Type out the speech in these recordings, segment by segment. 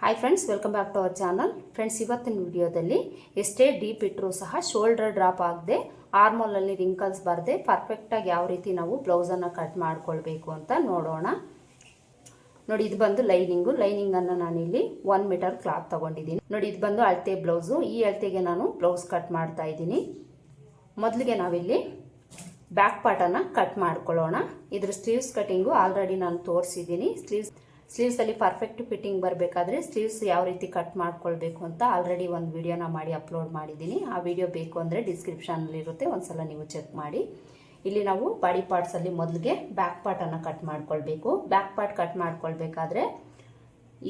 Hi friends, welcome back to our channel. Friends, ಇವತ್ತಿನ ವಿಡಿಯೋದಲ್ಲಿ ಎಷ್ಟೇ ಡೀಪ್ ಇಟ್ಟರೂ ಸಹ ಶೋಲ್ಡರ್ ಡ್ರಾಪ್ ಆಗದೆ ಆರ್ಮೋಲಲ್ಲಿ ರಿಂಕಲ್ಸ್ ಬರದೆ ಪರ್ಫೆಕ್ಟಾಗಿ ಯಾವ ರೀತಿ ನಾವು ಬ್ಲೌಸನ್ನು ಕಟ್ ಮಾಡ್ಕೊಳ್ಬೇಕು ಅಂತ ನೋಡೋಣ. ನೋಡಿ, ಇದು ಬಂದು ಲೈನಿಂಗನ್ನು ನಾನಿಲ್ಲಿ 1 ಮೀಟರ್ ಕ್ಲಾತ್ ತಗೊಂಡಿದ್ದೀನಿ. ನೋಡಿ, ಇದು ಬಂದು ಅಳತೆ ಬ್ಲೌಸು. ಈ ಅಳತೆಗೆ ನಾನು ಬ್ಲೌಸ್ ಕಟ್ ಮಾಡ್ತಾ ಇದ್ದೀನಿ. ಮೊದಲಿಗೆ ನಾವಿಲ್ಲಿ ಬ್ಯಾಕ್ ಪಾರ್ಟನ್ನು ಕಟ್ ಮಾಡ್ಕೊಳ್ಳೋಣ. ಇದ್ರ ಸ್ಲೀವ್ಸ್ ಕಟಿಂಗು ಆಲ್ರೆಡಿ ನಾನು ತೋರಿಸಿದ್ದೀನಿ. ಸ್ಲೀವ್ಸಲ್ಲಿ ಪರ್ಫೆಕ್ಟ್ ಫಿಟ್ಟಿಂಗ್ ಬರಬೇಕಾದ್ರೆ ಸ್ಲೀವ್ಸ್ ಯಾವ ರೀತಿ ಕಟ್ ಮಾಡ್ಕೊಳ್ಬೇಕು ಅಂತ ಆಲ್ರೆಡಿ ಒಂದು ವಿಡಿಯೋನ ಮಾಡಿ ಅಪ್ಲೋಡ್ ಮಾಡಿದ್ದೀನಿ. ಆ ವಿಡಿಯೋ ಬೇಕು ಅಂದರೆ ಡಿಸ್ಕ್ರಿಪ್ಷನಲ್ಲಿರುತ್ತೆ, ಒಂದ್ಸಲ ನೀವು ಚೆಕ್ ಮಾಡಿ. ಇಲ್ಲಿ ನಾವು ಬಾಡಿ ಪಾರ್ಟ್ಸಲ್ಲಿ ಮೊದಲಿಗೆ ಬ್ಯಾಕ್ ಪಾರ್ಟನ್ನು ಕಟ್ ಮಾಡ್ಕೊಳ್ಬೇಕು. ಬ್ಯಾಕ್ ಪಾರ್ಟ್ ಕಟ್ ಮಾಡ್ಕೊಳ್ಬೇಕಾದ್ರೆ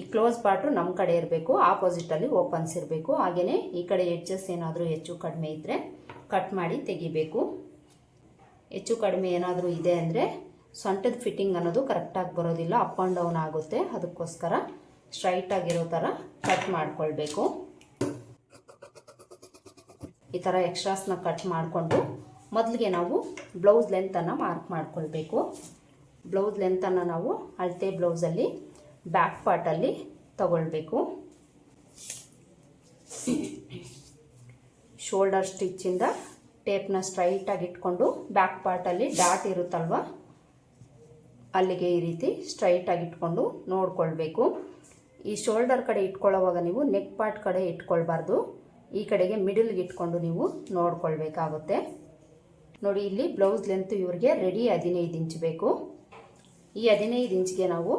ಈ ಕ್ಲೋಸ್ ಪಾರ್ಟು ನಮ್ಮ ಕಡೆ ಇರಬೇಕು, ಆಪೋಸಿಟಲ್ಲಿ ಓಪನ್ಸ್ ಇರಬೇಕು. ಹಾಗೆಯೇ ಈ ಕಡೆ ಎಡ್ಜಸ್ ಏನಾದರೂ ಹೆಚ್ಚು ಕಡಿಮೆ ಇದ್ದರೆ ಕಟ್ ಮಾಡಿ ತೆಗಿಬೇಕು. ಹೆಚ್ಚು ಕಡಿಮೆ ಏನಾದರೂ ಇದೆ ಅಂದರೆ ಸೊಂಟದ ಫಿಟ್ಟಿಂಗ್ ಅನ್ನೋದು ಕರೆಕ್ಟಾಗಿ ಬರೋದಿಲ್ಲ, ಅಪ್ ಆ್ಯಂಡ್ ಡೌನ್ ಆಗುತ್ತೆ. ಅದಕ್ಕೋಸ್ಕರ ಸ್ಟ್ರೈಟಾಗಿರೋ ಥರ ಕಟ್ ಮಾಡ್ಕೊಳ್ಬೇಕು. ಈ ಥರ ಎಕ್ಸ್ಟ್ರಾಸ್ನ ಕಟ್ ಮಾಡಿಕೊಂಡು ಮೊದಲಿಗೆ ನಾವು ಬ್ಲೌಸ್ ಲೆಂತನ್ನು ಮಾರ್ಕ್ ಮಾಡ್ಕೊಳ್ಬೇಕು. ಬ್ಲೌಸ್ ಲೆಂತನ್ನು ನಾವು ಅಳತೆ ಬ್ಲೌಸಲ್ಲಿ ಬ್ಯಾಕ್ ಪಾರ್ಟಲ್ಲಿ ತಗೊಳ್ಬೇಕು. ಶೋಲ್ಡರ್ ಸ್ಟಿಚ್ಚಿಂದ ಟೇಪ್ನ ಸ್ಟ್ರೈಟಾಗಿ ಇಟ್ಕೊಂಡು ಬ್ಯಾಕ್ ಪಾರ್ಟಲ್ಲಿ ಡಾಟ್ ಇರುತ್ತಲ್ವ, ಅಲ್ಲಿಗೆ ಈ ರೀತಿ ಸ್ಟ್ರೈಟಾಗಿ ಇಟ್ಕೊಂಡು ನೋಡ್ಕೊಳ್ಬೇಕು. ಈ ಶೋಲ್ಡರ್ ಕಡೆ ಇಟ್ಕೊಳ್ಳೋವಾಗ ನೀವು ನೆಕ್ ಪಾರ್ಟ್ ಕಡೆ ಇಟ್ಕೊಳ್ಬಾರ್ದು, ಈ ಕಡೆಗೆ ಮಿಡಲ್ಗೆ ಇಟ್ಕೊಂಡು ನೀವು ನೋಡ್ಕೊಳ್ಬೇಕಾಗುತ್ತೆ. ನೋಡಿ, ಇಲ್ಲಿ ಬ್ಲೌಸ್ ಲೆಂತ್ ಇವ್ರಿಗೆ ರೆಡಿ 15 ಇಂಚ್ ಬೇಕು. ಈ 15 ಇಂಚ್ಗೆ ನಾವು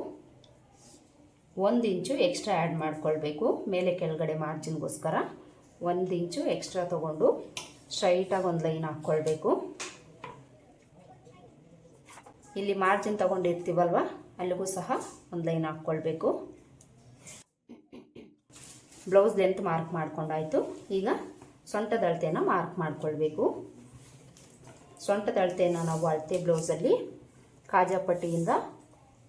1 ಇಂಚು ಎಕ್ಸ್ಟ್ರಾ ಆ್ಯಡ್ ಮಾಡ್ಕೊಳ್ಬೇಕು. ಮೇಲೆ ಕೆಳಗಡೆ ಮಾರ್ಜಿನ್ಗೋಸ್ಕರ 1 ಇಂಚು ಎಕ್ಸ್ಟ್ರಾ ತೊಗೊಂಡು ಸ್ಟ್ರೈಟಾಗಿ ಒಂದು ಲೈನ್ ಹಾಕ್ಕೊಳ್ಬೇಕು. ಇಲ್ಲಿ ಮಾರ್ಜಿನ್ ತಗೊಂಡಿರ್ತೀವಲ್ವ, ಅಲ್ಲಿಗೂ ಸಹ ಒಂದು ಲೈನ್ ಹಾಕ್ಕೊಳ್ಬೇಕು. ಬ್ಲೌಸ್ ಲೆಂತ್ ಮಾರ್ಕ್ ಮಾಡ್ಕೊಂಡಾಯಿತು. ಈಗ ಸೊಂಟದ ಅಳತೆಯನ್ನು ಮಾರ್ಕ್ ಮಾಡ್ಕೊಳ್ಬೇಕು. ಸೊಂಟದ ಅಳತೆಯನ್ನು ನಾವು ಅಳತೆ ಬ್ಲೌಸಲ್ಲಿ ಕಾಜಾಪಟ್ಟಿಯಿಂದ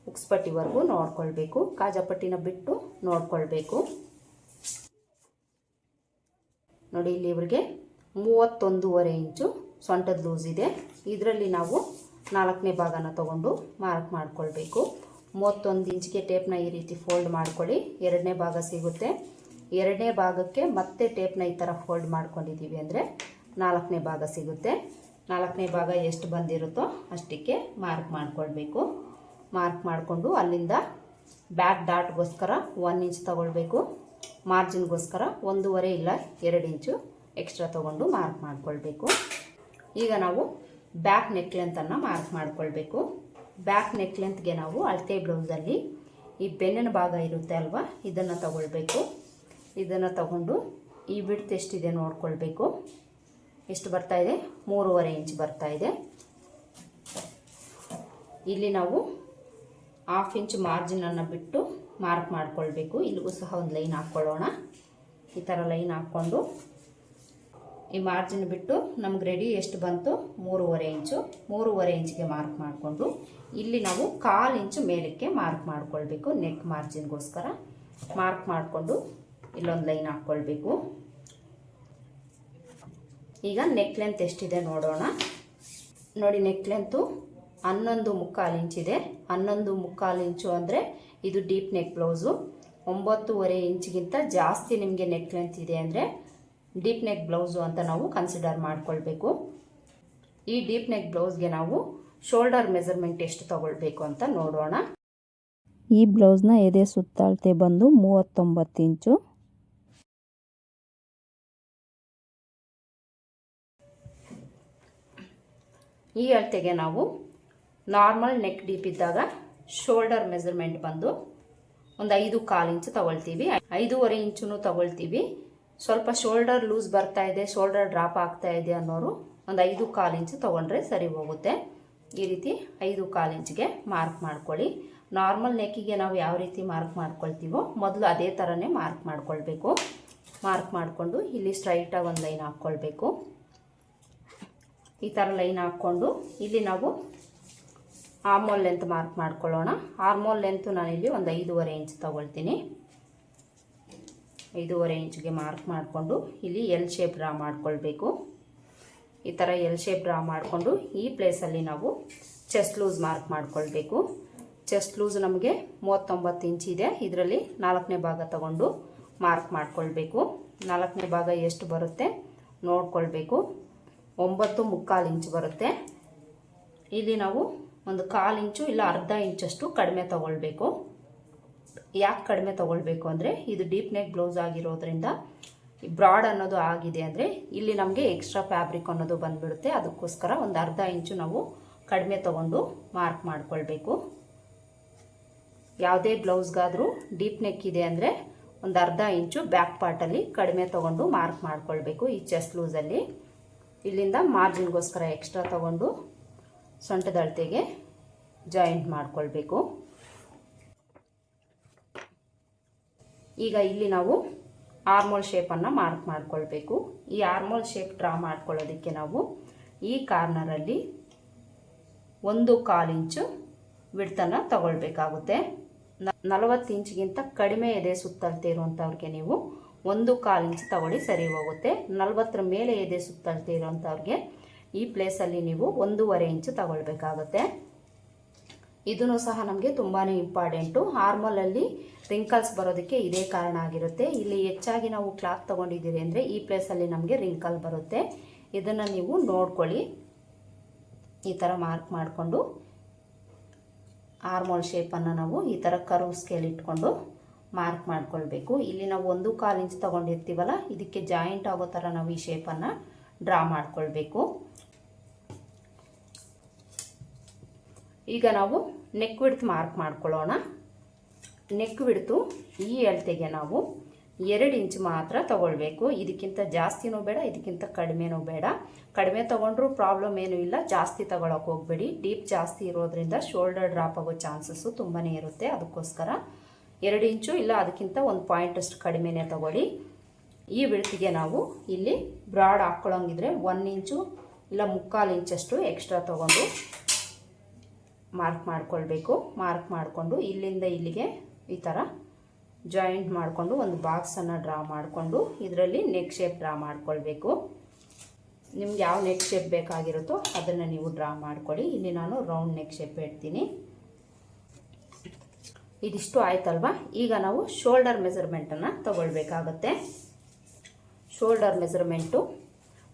ಉಕ್ಸ್ಪಟ್ಟಿವರೆಗೂ ನೋಡ್ಕೊಳ್ಬೇಕು. ಕಾಜಾಪಟ್ಟಿನ ಬಿಟ್ಟು ನೋಡ್ಕೊಳ್ಬೇಕು. ನೋಡಿ, ಇಲ್ಲಿ ಇವ್ರಿಗೆ 31.5 ಇಂಚು ಸೊಂಟದ ಲೂಸ್ ಇದೆ. ಇದರಲ್ಲಿ ನಾವು 4ನೇ ಭಾಗನ ತಗೊಂಡು ಮಾರ್ಕ್ ಮಾಡ್ಕೊಳ್ಬೇಕು. 31 ಇಂಚ್ಗೆ ಟೇಪ್ನ ಈ ರೀತಿ ಫೋಲ್ಡ್ ಮಾಡ್ಕೊಳ್ಳಿ. 2ನೇ ಭಾಗ ಸಿಗುತ್ತೆ. 2ನೇ ಭಾಗಕ್ಕೆ ಮತ್ತೆ ಟೇಪ್ನ ಈ ಥರ ಫೋಲ್ಡ್ ಮಾಡ್ಕೊಂಡಿದ್ದೀವಿ ಅಂದರೆ 4ನೇ ಭಾಗ ಸಿಗುತ್ತೆ. 4ನೇ ಭಾಗ ಎಷ್ಟು ಬಂದಿರುತ್ತೋ ಅಷ್ಟಕ್ಕೆ ಮಾರ್ಕ್ ಮಾಡ್ಕೊಳ್ಬೇಕು. ಮಾರ್ಕ್ ಮಾಡಿಕೊಂಡು ಅಲ್ಲಿಂದ ಬ್ಯಾಕ್ ಡಾಟ್ಗೋಸ್ಕರ 1 ಇಂಚ್ ತಗೊಳ್ಬೇಕು. ಮಾರ್ಜಿನ್ಗೋಸ್ಕರ 1.5 ಇಲ್ಲ 2 ಇಂಚು ಎಕ್ಸ್ಟ್ರಾ ತೊಗೊಂಡು ಮಾರ್ಕ್ ಮಾಡ್ಕೊಳ್ಬೇಕು. ಈಗ ನಾವು ಬ್ಯಾಕ್ ನೆಕ್ ಲೆಂತನ್ನು ಮಾರ್ಕ್ ಮಾಡ್ಕೊಳ್ಬೇಕು. ಬ್ಯಾಕ್ ನೆಕ್ ಲೆಂತ್ಗೆ ನಾವು ಅಳತೆ ಬ್ಲೌಸಲ್ಲಿ ಈ ಬೆನ್ನಿನ ಭಾಗ ಇರುತ್ತೆ ಅಲ್ವಾ, ಇದನ್ನು ತಗೊಳ್ಬೇಕು. ಇದನ್ನು ತಗೊಂಡು ಈ ವಿಡ್ತ್ ಎಷ್ಟಿದೆ ನೋಡ್ಕೊಳ್ಬೇಕು. ಎಷ್ಟು ಬರ್ತಾ ಇದೆ? 3.5 ಇಂಚ್ ಬರ್ತಾ ಇದೆ. ಇಲ್ಲಿ ನಾವು 1/2 ಇಂಚ್ ಮಾರ್ಜಿನನ್ನು ಬಿಟ್ಟು ಮಾರ್ಕ್ ಮಾಡ್ಕೊಳ್ಬೇಕು. ಇಲ್ಲಿಗೂ ಸಹ ಒಂದು ಲೈನ್ ಹಾಕ್ಕೊಳ್ಳೋಣ. ಈ ಥರ ಲೈನ್ ಹಾಕ್ಕೊಂಡು ಈ ಮಾರ್ಜಿನ್ ಬಿಟ್ಟು ನಮ್ಗೆ ರೆಡಿ ಎಷ್ಟು ಬಂತು? 3.5 ಇಂಚು. 3.5 ಇಂಚಿಗೆ ಮಾರ್ಕ್ ಮಾಡಿಕೊಂಡು ಇಲ್ಲಿ ನಾವು 1/4 ಇಂಚು ಮೇಲಕ್ಕೆ ಮಾರ್ಕ್ ಮಾಡ್ಕೊಳ್ಬೇಕು. ನೆಕ್ ಮಾರ್ಜಿನ್ಗೋಸ್ಕರ ಮಾರ್ಕ್ ಮಾಡಿಕೊಂಡು ಇಲ್ಲೊಂದು ಲೈನ್ ಹಾಕ್ಕೊಳ್ಬೇಕು. ಈಗ ನೆಕ್ ಲೆಂತ್ ಎಷ್ಟಿದೆ ನೋಡೋಣ. ನೋಡಿ, ನೆಕ್ ಲೆಂತು 11.25 ಇಂಚಿದೆ. 11.25 ಇಂಚು ಅಂದರೆ ಇದು ಡೀಪ್ ನೆಕ್ ಬ್ಲೌಸು. 9.5 ಇಂಚಿಗಿಂತ ಜಾಸ್ತಿ ನಿಮಗೆ ನೆಕ್ ಲೆಂತ್ ಇದೆ ಅಂದರೆ ಡೀಪ್ ನೆಕ್ ಬ್ಲೌಸು ಅಂತ ನಾವು ಕನ್ಸಿಡರ್ ಮಾಡ್ಕೊಳ್ಬೇಕು. ಈ ಡೀಪ್ ನೆಕ್ ಬ್ಲೌಸ್ಗೆ ನಾವು ಶೋಲ್ಡರ್ ಮೆಜರ್ಮೆಂಟ್ ಎಷ್ಟು ತಗೊಳ್ಬೇಕು ಅಂತ ನೋಡೋಣ. ಈ ಬ್ಲೌಸ್ನ ಎದೆ ಸುತ್ತಳತೆ ಬಂದು 39 ಇಂಚು. ಈ ಅಳತೆಗೆ ನಾವು ನಾರ್ಮಲ್ ನೆಕ್ ಡೀಪ್ ಇದ್ದಾಗ ಶೋಲ್ಡರ್ ಮೆಜರ್ಮೆಂಟ್ ಬಂದು ಒಂದು 5.25 ಇಂಚು ತಗೊಳ್ತೀವಿ. 5.5 ಇಂಚು ತಗೊಳ್ತೀವಿ. ಸ್ವಲ್ಪ ಶೋಲ್ಡರ್ ಲೂಸ್ ಬರ್ತಾ ಇದೆ, ಶೋಲ್ಡರ್ ಡ್ರಾಪ್ ಆಗ್ತಾ ಇದೆ ಅನ್ನೋರು ಒಂದು 5.25 ಇಂಚು ತೊಗೊಂಡ್ರೆ ಸರಿ ಹೋಗುತ್ತೆ. ಈ ರೀತಿ 5.25 ಇಂಚಿಗೆ ಮಾರ್ಕ್ ಮಾಡ್ಕೊಳ್ಳಿ. ನಾರ್ಮಲ್ ನೆಕ್ಕಿಗೆ ನಾವು ಯಾವ ರೀತಿ ಮಾರ್ಕ್ ಮಾಡ್ಕೊಳ್ತೀವೋ ಮೊದಲು ಅದೇ ಥರನೇ ಮಾರ್ಕ್ ಮಾಡ್ಕೊಳ್ಬೇಕು. ಮಾರ್ಕ್ ಮಾಡಿಕೊಂಡು ಇಲ್ಲಿ ಸ್ಟ್ರೈಟಾಗಿ ಒಂದು ಲೈನ್ ಹಾಕ್ಕೊಳ್ಬೇಕು. ಈ ಥರ ಲೈನ್ ಹಾಕ್ಕೊಂಡು ಇಲ್ಲಿ ನಾವು ಆರ್ಮೋಲ್ ಲೆಂತ್ ಮಾರ್ಕ್ ಮಾಡ್ಕೊಳ್ಳೋಣ. ಆರ್ಮೋಲ್ ಲೆಂತು ನಾನಿಲ್ಲಿ ಒಂದು 5.5 ಇಂಚ್ ತಗೊಳ್ತೀನಿ. 5.5 ಇಂಚಿಗೆ ಮಾರ್ಕ್ ಮಾಡಿಕೊಂಡು ಇಲ್ಲಿ ಎಲ್ ಶೇಪ್ ಡ್ರಾ ಮಾಡ್ಕೊಳ್ಬೇಕು. ಈ ಥರ ಎಲ್ ಶೇಪ್ ಡ್ರಾ ಮಾಡಿಕೊಂಡು ಈ ಪ್ಲೇಸಲ್ಲಿ ನಾವು ಚೆಸ್ಟ್ ಲೂಸ್ ಮಾರ್ಕ್ ಮಾಡ್ಕೊಳ್ಬೇಕು. ಚೆಸ್ಟ್ ಲೂಸ್ ನಮಗೆ 39 ಇಂಚ್ ಇದೆ. ಇದರಲ್ಲಿ 4ನೇ ಭಾಗ ತಗೊಂಡು ಮಾರ್ಕ್ ಮಾಡ್ಕೊಳ್ಬೇಕು. 4ನೇ ಭಾಗ ಎಷ್ಟು ಬರುತ್ತೆ ನೋಡ್ಕೊಳ್ಬೇಕು. 9.25 ಇಂಚ್ ಬರುತ್ತೆ. ಇಲ್ಲಿ ನಾವು ಒಂದು 1/4 ಇಂಚು ಇಲ್ಲ ಅರ್ಧ ಇಂಚಷ್ಟು ಕಡಿಮೆ ತಗೊಳ್ಬೇಕು. ಯಾಕೆ ಕಡಿಮೆ ತಗೊಳ್ಬೇಕು ಅಂದರೆ ಇದು ಡೀಪ್ ನೆಕ್ ಬ್ಲೌಸ್ ಆಗಿರೋದ್ರಿಂದ ಬ್ರಾಡ್ ಅನ್ನೋದು ಆಗಿದೆ ಅಂದರೆ ಇಲ್ಲಿ ನಮಗೆ ಎಕ್ಸ್ಟ್ರಾ ಫ್ಯಾಬ್ರಿಕ್ ಅನ್ನೋದು ಬಂದುಬಿಡುತ್ತೆ. ಅದಕ್ಕೋಸ್ಕರ ಒಂದು ಅರ್ಧ ಇಂಚು ನಾವು ಕಡಿಮೆ ತಗೊಂಡು ಮಾರ್ಕ್ ಮಾಡ್ಕೊಳ್ಬೇಕು. ಯಾವುದೇ ಬ್ಲೌಸ್ಗಾದರೂ ಡೀಪ್ ನೆಕ್ ಇದೆ ಅಂದರೆ ಒಂದು ಅರ್ಧ ಇಂಚು ಬ್ಯಾಕ್ ಪಾರ್ಟಲ್ಲಿ ಕಡಿಮೆ ತಗೊಂಡು ಮಾರ್ಕ್ ಮಾಡ್ಕೊಳ್ಬೇಕು. ಈ ಚೆಸ್ಟ್ ಲೂಸಲ್ಲಿ ಇಲ್ಲಿಂದ ಮಾರ್ಜಿನ್ಗೋಸ್ಕರ ಎಕ್ಸ್ಟ್ರಾ ತಗೊಂಡು ಸೊಂಟದ ಅಳತೆಗೆ ಜಾಯಿಂಟ್ ಮಾಡ್ಕೊಳ್ಬೇಕು. ಈಗ ಇಲ್ಲಿ ನಾವು ಆರ್ಮೋಲ್ ಶೇಪನ್ನು ಮಾರ್ಕ್ ಮಾಡ್ಕೊಳ್ಬೇಕು. ಈ ಆರ್ಮೋಲ್ ಶೇಪ್ ಡ್ರಾ ಮಾಡ್ಕೊಳ್ಳೋದಕ್ಕೆ ನಾವು ಈ ಕಾರ್ನರಲ್ಲಿ 1/4 ಇಂಚು ವಿಡ್ತನ್ನು ತಗೊಳ್ಬೇಕಾಗುತ್ತೆ. 40 ಇಂಚ್ಗಿಂತ ಕಡಿಮೆ ಎದೆ ಸುತ್ತಳತೆ ಇರುವಂಥವ್ರಿಗೆ ನೀವು 1/4 ಇಂಚ್ ತಗೊಳ್ಳಿ, ಸರಿ ಹೋಗುತ್ತೆ. 40ರ ಮೇಲೆ ಎದೆ ಸುತ್ತಳತೆ ಇರುವಂಥವ್ರಿಗೆ ಈ ಪ್ಲೇಸಲ್ಲಿ ನೀವು 1.5 ಇಂಚು ತಗೊಳ್ಬೇಕಾಗುತ್ತೆ. ಇದೂ ಸಹ ನಮಗೆ ತುಂಬಾ ಇಂಪಾರ್ಟೆಂಟು. ಆರ್ಮೋಲಲ್ಲಿ ರಿಂಕಲ್ಸ್ ಬರೋದಕ್ಕೆ ಇದೇ ಕಾರಣ ಆಗಿರುತ್ತೆ. ಇಲ್ಲಿ ಹೆಚ್ಚಾಗಿ ನಾವು ಕ್ಲಾತ್ ತೊಗೊಂಡಿದ್ದೀರಿ ಅಂದರೆ ಈ ಪ್ಲೇಸಲ್ಲಿ ನಮಗೆ ರಿಂಕಲ್ ಬರುತ್ತೆ. ಇದನ್ನು ನೀವು ನೋಡ್ಕೊಳ್ಳಿ. ಈ ಥರ ಮಾರ್ಕ್ ಮಾಡಿಕೊಂಡು ಆರ್ಮೋಲ್ ಶೇಪನ್ನು ನಾವು ಈ ಥರ ಕರ್ವ್ ಸ್ಕೇಲ್ ಇಟ್ಕೊಂಡು ಮಾರ್ಕ್ ಮಾಡ್ಕೊಳ್ಬೇಕು. ಇಲ್ಲಿ ನಾವು 1/4 ಇಂಚ್ ತೊಗೊಂಡಿರ್ತೀವಲ್ಲ, ಇದಕ್ಕೆ ಜಾಯಿಂಟ್ ಆಗೋ ಥರ ನಾವು ಈ ಶೇಪನ್ನು ಡ್ರಾ ಮಾಡ್ಕೊಳ್ಬೇಕು. ಈಗ ನಾವು ನೆಕ್ ವಿಡ್ತ್ ಮಾರ್ಕ್ ಮಾಡ್ಕೊಳ್ಳೋಣ. ನೆಕ್ ವಿಡ್ತು ಈ ಅಳತೆಗೆ ನಾವು 2 ಇಂಚ್ ಮಾತ್ರ ತಗೊಳ್ಬೇಕು. ಇದಕ್ಕಿಂತ ಜಾಸ್ತಿನೂ ಬೇಡ, ಇದಕ್ಕಿಂತ ಕಡಿಮೆನೂ ಬೇಡ. ಕಡಿಮೆ ತೊಗೊಂಡ್ರೂ ಪ್ರಾಬ್ಲಮ್ ಏನೂ ಇಲ್ಲ, ಜಾಸ್ತಿ ತಗೊಳಕ್ಕೆ ಹೋಗಬೇಡಿ. ಡೀಪ್ ಜಾಸ್ತಿ ಇರೋದ್ರಿಂದ ಶೋಲ್ಡರ್ ಡ್ರಾಪ್ ಆಗೋ ಚಾನ್ಸಸ್ಸು ತುಂಬಾ ಇರುತ್ತೆ. ಅದಕ್ಕೋಸ್ಕರ 2 ಇಂಚು ಇಲ್ಲ ಅದಕ್ಕಿಂತ 1 ಪಾಯಿಂಟಷ್ಟು ಕಡಿಮೆನೇ ತಗೊಳ್ಳಿ. ಈ ವಿಡ್ತಿಗೆ ನಾವು ಇಲ್ಲಿ ಬ್ರಾಡ್ ಹಾಕ್ಕೊಳ್ಳೋಂಗಿದ್ರೆ 1 ಇಂಚು ಇಲ್ಲ 3/4 ಇಂಚಷ್ಟು ಎಕ್ಸ್ಟ್ರಾ ತೊಗೊಂಡು ಮಾರ್ಕ್ ಮಾಡ್ಕೊಳ್ಬೇಕು. ಮಾರ್ಕ್ ಮಾಡಿಕೊಂಡು ಇಲ್ಲಿಂದ ಇಲ್ಲಿಗೆ ಈ ಥರ ಜಾಯಿಂಟ್ ಮಾಡಿಕೊಂಡು ಒಂದು ಬಾಕ್ಸನ್ನು ಡ್ರಾ ಮಾಡಿಕೊಂಡು ಇದರಲ್ಲಿ ನೆಕ್ ಶೇಪ್ ಡ್ರಾ ಮಾಡ್ಕೊಳ್ಬೇಕು. ನಿಮ್ಗೆ ಯಾವ ನೆಕ್ ಶೇಪ್ ಬೇಕಾಗಿರುತ್ತೋ ಅದನ್ನು ನೀವು ಡ್ರಾ ಮಾಡ್ಕೊಳ್ಳಿ. ಇಲ್ಲಿ ನಾನು ರೌಂಡ್ ನೆಕ್ ಶೇಪ್ ಇಡ್ತೀನಿ. ಇದಿಷ್ಟು ಆಯ್ತಲ್ವಾ. ಈಗ ನಾವು ಶೋಲ್ಡರ್ ಮೆಜರ್ಮೆಂಟನ್ನು ತಗೊಳ್ಬೇಕಾಗತ್ತೆ. ಶೋಲ್ಡರ್ ಮೆಜರ್ಮೆಂಟು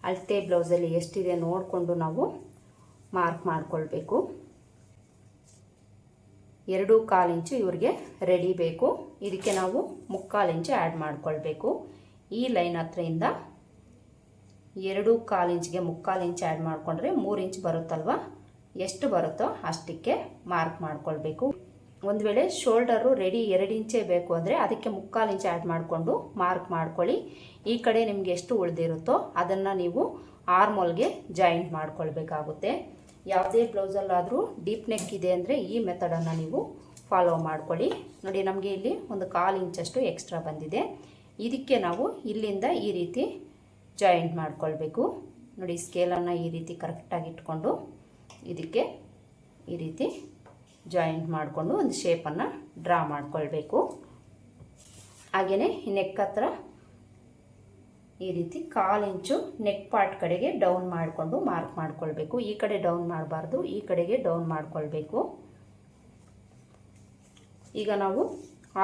ಅಳತೆ ಬ್ಲೌಸಲ್ಲಿ ಎಷ್ಟಿದೆ ನೋಡಿಕೊಂಡು ನಾವು ಮಾರ್ಕ್ ಮಾಡ್ಕೊಳ್ಬೇಕು. 2/4 ಇಂಚು ಇವ್ರಿಗೆ ರೆಡಿ ಬೇಕು. ಇದಕ್ಕೆ ನಾವು 3/4 ಇಂಚು ಆ್ಯಡ್ ಮಾಡ್ಕೊಳ್ಬೇಕು. ಈ ಲೈನ್ ಹತ್ರದಿಂದ 2/4 ಇಂಚ್ಗೆ 3/4 ಇಂಚ್ ಆ್ಯಡ್ ಮಾಡಿಕೊಂಡ್ರೆ 3 ಇಂಚ್ ಬರುತ್ತಲ್ವ, ಎಷ್ಟು ಬರುತ್ತೋ ಅಷ್ಟಕ್ಕೆ ಮಾರ್ಕ್ ಮಾಡ್ಕೊಳ್ಬೇಕು. ಒಂದು ವೇಳೆ ಶೋಲ್ಡರು ರೆಡಿ 2 ಇಂಚೇ ಬೇಕು ಅಂದರೆ ಅದಕ್ಕೆ 3/4 ಇಂಚ್ ಆ್ಯಡ್ ಮಾಡಿಕೊಂಡು ಮಾರ್ಕ್ ಮಾಡ್ಕೊಳ್ಳಿ. ಈ ಕಡೆ ನಿಮಗೆ ಎಷ್ಟು ಉಳಿದಿರುತ್ತೋ ಅದನ್ನು ನೀವು ಆರ್ಮೋಲ್ಗೆ ಜಾಯಿಂಟ್ ಮಾಡ್ಕೊಳ್ಬೇಕಾಗುತ್ತೆ. ಯಾವುದೇ ಬ್ಲೌಸಲ್ಲಾದರೂ ಡೀಪ್ ನೆಕ್ ಇದೆ ಅಂದರೆ ಈ ಮೆಥಡನ್ನು ನೀವು ಫಾಲೋ ಮಾಡ್ಕೊಳ್ಳಿ. ನೋಡಿ, ನಮಗೆ ಇಲ್ಲಿ 1/4 ಇಂಚಷ್ಟು ಎಕ್ಸ್ಟ್ರಾ ಬಂದಿದೆ. ಇದಕ್ಕೆ ನಾವು ಇಲ್ಲಿಂದ ಈ ರೀತಿ ಜಾಯಿಂಟ್ ಮಾಡ್ಕೊಳ್ಬೇಕು. ನೋಡಿ, ಸ್ಕೇಲನ್ನು ಈ ರೀತಿ ಕರೆಕ್ಟಾಗಿ ಇಟ್ಕೊಂಡು ಇದಕ್ಕೆ ಈ ರೀತಿ ಜಾಯಿಂಟ್ ಮಾಡಿಕೊಂಡು ಒಂದು ಶೇಪನ್ನು ಡ್ರಾ ಮಾಡ್ಕೊಳ್ಬೇಕು. ಹಾಗೆಯೇ ಈ ನೆಕ್ ಹತ್ರ ಈ ರೀತಿ 1/4 ಇಂಚು ನೆಕ್ ಪಾರ್ಟ್ ಕಡೆಗೆ ಡೌನ್ ಮಾಡಿಕೊಂಡು ಮಾರ್ಕ್ ಮಾಡ್ಕೊಳ್ಬೇಕು. ಈ ಕಡೆ ಡೌನ್ ಮಾಡಬಾರ್ದು, ಈ ಕಡೆಗೆ ಡೌನ್ ಮಾಡ್ಕೊಳ್ಬೇಕು. ಈಗ ನಾವು